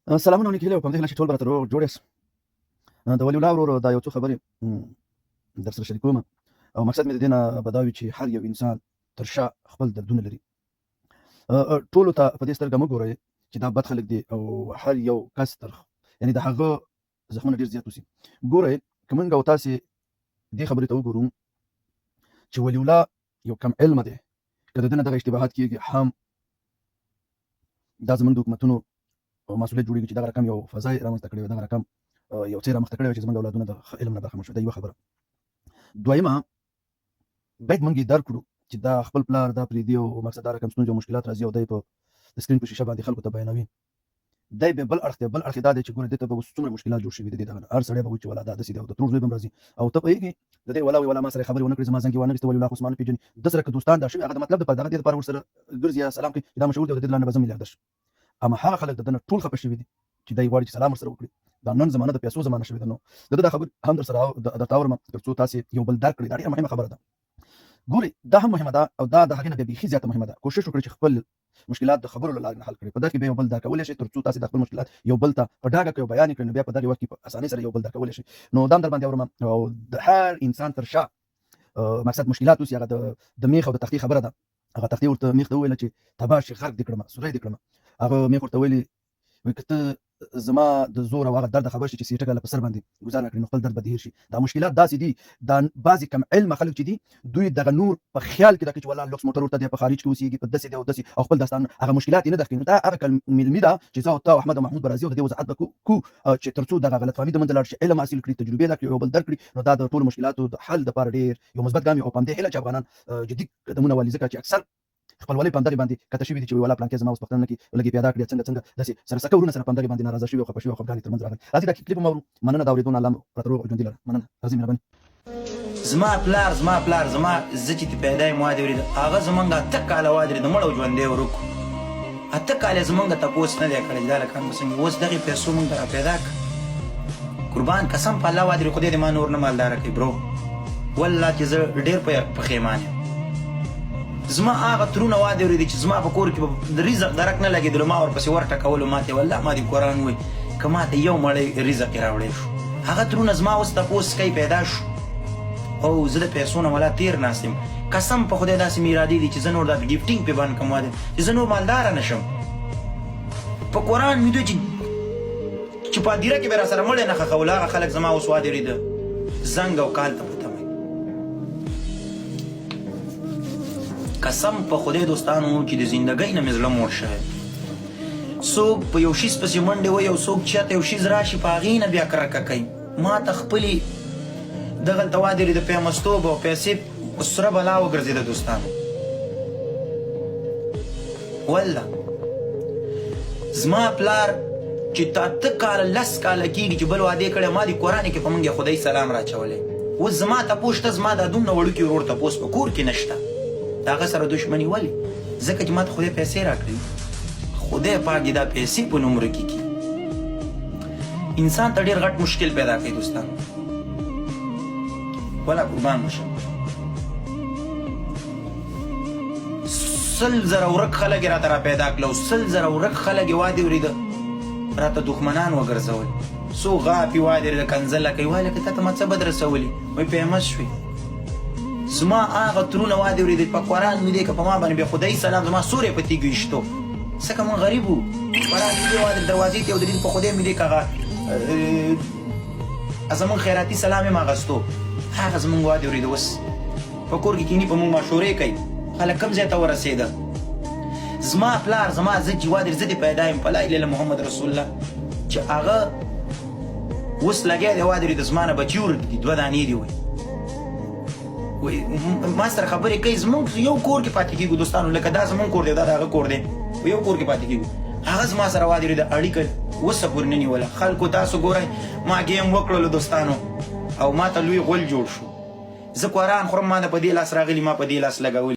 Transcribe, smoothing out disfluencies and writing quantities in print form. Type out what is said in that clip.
سلامونه ونیکې له کوم ځای نه چې ټول به راته روغ جوړ یاست. د ولي الله ورور دا یو څو خبرې در سره شریکوم او مقصد مې د دې نه به دا وي چې هر یو انسان تر شا خپل دردونه لري. ټولو ته په دې سترګه مه ګورئ چې دا بد خلک دي او هر یو کس یعنې د هغه زخمونه ډېر زیات اوسي. ګورئ که موږ او تاسې دې خبرې ته وګورو چې ولي الله یو کم علمه دی، که د ده نه دغه اشتباهات کېږي هم دا زموږ د حکومتونو مسؤلیت جوړېږي چې دغه رقم یو فضا یې رامنځته کړې وي، دغه رقم یو څه یې رامنځته کړی وي چې زموږ اولادونه د ښه علم نه برخمن شي. دا یوه خبره. دویمه باید موږ یې درک کړو چې دا خپل پلار دا پرېږدي او مقصد دا رقم ستونزې او مشکلات راځي او دی په د سکرین په شیشه باندې خلکو ته بیانوي. دی به بل اړخ دی، بل اړخ یې دا دی چې ګورې دې ته به اوس څومره مشکلات جوړ شوي دي. دغه هر سړی به وایي چې والا دا داسې دی او د ترور زوی به هم راځي او ته پوهېږي د دې والا وایي والا ما سره خبرې ونه کړې، زما زنګ یې وانخېسته، ولي الله خو زما نه پېژني. ده سره که دوستان دا شوي هغه د مطلب دپاره د هغه دې دپاره ورسره ګرځي یا سلام کوي چې دا مشهور دی او د دې له لاسه به زه میلیاردر شم. اما هغه خلک د ده نه ټول خفه شوي دي چې دی غواړي چې سلام ورسره وکړي. دا نن زمانه د پیسو زمانه شوې ده. نو د ده دا خبرې هم درته اورم تر څو تاسې یو بل درک کړئ. دا ډېره مهمه خبره ده. ګورئ دا هم مهمه ده او دا د هغې نه بیا بیخي زیاته مهمه ده. کوشش وکړئ چې خپل مشکلات د خبرو له لارې نه حل کړئ. په دغه کې بیا یو بل درکولی شئ تر څو تاسې د خپل مشکلات یو بل ته په ډاګه کړئ او بیان یې کړئ، نو بیا په دغې وخت کې په اسانۍ سره یو بل درکولی شئ. نو دا هم در باندې اورم او د هر انسان تر شا مقصد مشکلات اوسي. هغه د میخ او د تختې خبره ده. هغه تختې ورته میخ ته وویله چې تباه شي، غرق دې کړمه، سوری دې کړمه. هغه میخ ورته ویلي وایي که ته زما د زور او هغه درده خبر شي چې سي ټکه په سر باندې ګزار نه کړي نو خپل درد به دې هېر شي. دا مشکلات داسې دي، دا بعضې کم علمه خلک چې دي دوی دغه نور په خیال کې ده چې والله لوکس موټر ورته دی، په خارج کې اوسېږي، په داسې دی او داسې او خپل داستان هغه مشکلات یې نه درک کوي. نو دا هغه کلمې علمي ده چې زه او ته او احمد او محمود به راځي او د دې وضاحت به کوو چې تر څو دغه غلط فهمي د منځه لاړ شي، علم حاصل کړي، تجربې زده کړي، یو بل درک کړي. نو دا د ټولو مشکلاتو د حل دپاره ډېر یو مثبت ګام وي او په همدې هیله چې افغانان جدي قدمونه والي، ځکه چې اکثر خپلوالۍ په همدغې باندې کته شوي دي چې والا پلانکې زما اوس پوښتنه نه کوي لږ یې پیدا کړي څنګه داسې سره سکه ورونه سره په همدغې باندې ناراضه شوي او خفه شوي او خفګان یې تر منځ راغلي. راځئ دا کلیپ هم واورو. مننه د اورېدو نه. الله راته روغ او ژوندي لره. مننه. راځئ مهرباني. زما پلار زه چې تی پیدا یم واده ورېده هغه زمونږ 8 کاله واده ورېده مړ او ژوندی ورکو 8 کاله زمونږ تپوس نه دی کړی دا لکان به څنګه اوس دغې پیسو مونږ ته را پیدا کړه. قربان قسم په الله واده ورې خدای دې ما نور نه مالداره کړي برو. والله چې زه ډېر پښیمان یم. زما هغه ترونه واده ورېدي چې زما په کور کې به د رزق درک نه لګېدلو ما ورپسې ورټکولو ماته والله ما دې قرآن وایي که ماته یو مړی رزق یې راوړی شو. هغه ترونه زما اوس تپوس کوي پیدا شو او زه د پیسو نه ولا تېر ناست یم. قسم په خدای داسې مې ارادې دي چې زه نور دا ګفټینګ پې بند کړم واده چې زه نور مالداره نه شم. په قرآن مې دوی چې په هدیره کې به را سره مړی نه ښخول هغه خلک زما اوس واده ورېده زنګ او کال ته قسم په خدای دوستانو چې د زندګۍ نه مې زړه موړ شوی. څوک په یو شیز پسې منډې وایي او څوک چېرته یو شیز راشي په هغې نه بیا کرکه کوي. ما ته خپلې دغلته واده ورېده پیمستوب او پیسې سره بلا وګرځېده دوستانو. والله زما پلار چې 8 کاله 10 کاله کېږي چې بل واده کړی ما دې قرآن کې په موږ یې خدای سلام راچولی. اوس زما تپوس شته زما دا دومره وړوکي ورور تپوس په کور کې نشته. د هغه سره دښمني ولې؟ ځکه چې ما ته خدای پیسې راکړي. خدای پاک دې دا پیسې په نومره کې کړي. انسان ته ډېر غټ مشکل پیدا کوي دوستانو. ولا قربان مشم 100,000 ورک خلک یې راته را پیدا کړل او 100,000 ورک خلک یې واده ورېده راته دښمنان وګرځول. څو غاپې واده ورېده کنځله کوي وایي لکه تا ته ما څه بد رسولي وایي پیمس شوې. زما هغه ترونه واده ورېدل په قرآن مې دی که په ما باندې بیا خدایي سلام زما سوری په تیږو ایشتو ځکه مونږ غریب وو. قرآن مې دی واده دروازې ته یې ودرېد په خدای مې دی که هغه زمونږ خیراتي سلام یې م اخېستو هغه زمونږ واده ورېده. اوس په کور کې کیني په مونږ مشورې کوي خلک کوم ځای ته ورسېده. زما پلار زما زه چې واده زه دې پیدا یم په لا اله الا محمد رسول الله چې هغه اوس لګیا دی واده ورېده زما نه بچي ورکړي 2 دانې دي وایي ما سره خبرې کوي. زمونږ یو کور کې پاتې کېږو دوستانو لکه دا زمونږ کور دی دا د هغه کور دی په یو کور کې پاتې کېږو. هغه زما سره واده ورېده اړیکه اوسه پورې نه نیوله. خلکو تاسو ګورئ ما ګیم وکړلو دوستانو او ما ته لوی غول جوړ شو. زه قرآن خورم ما د په دې لاس راغلي ما په دې لاس لګولي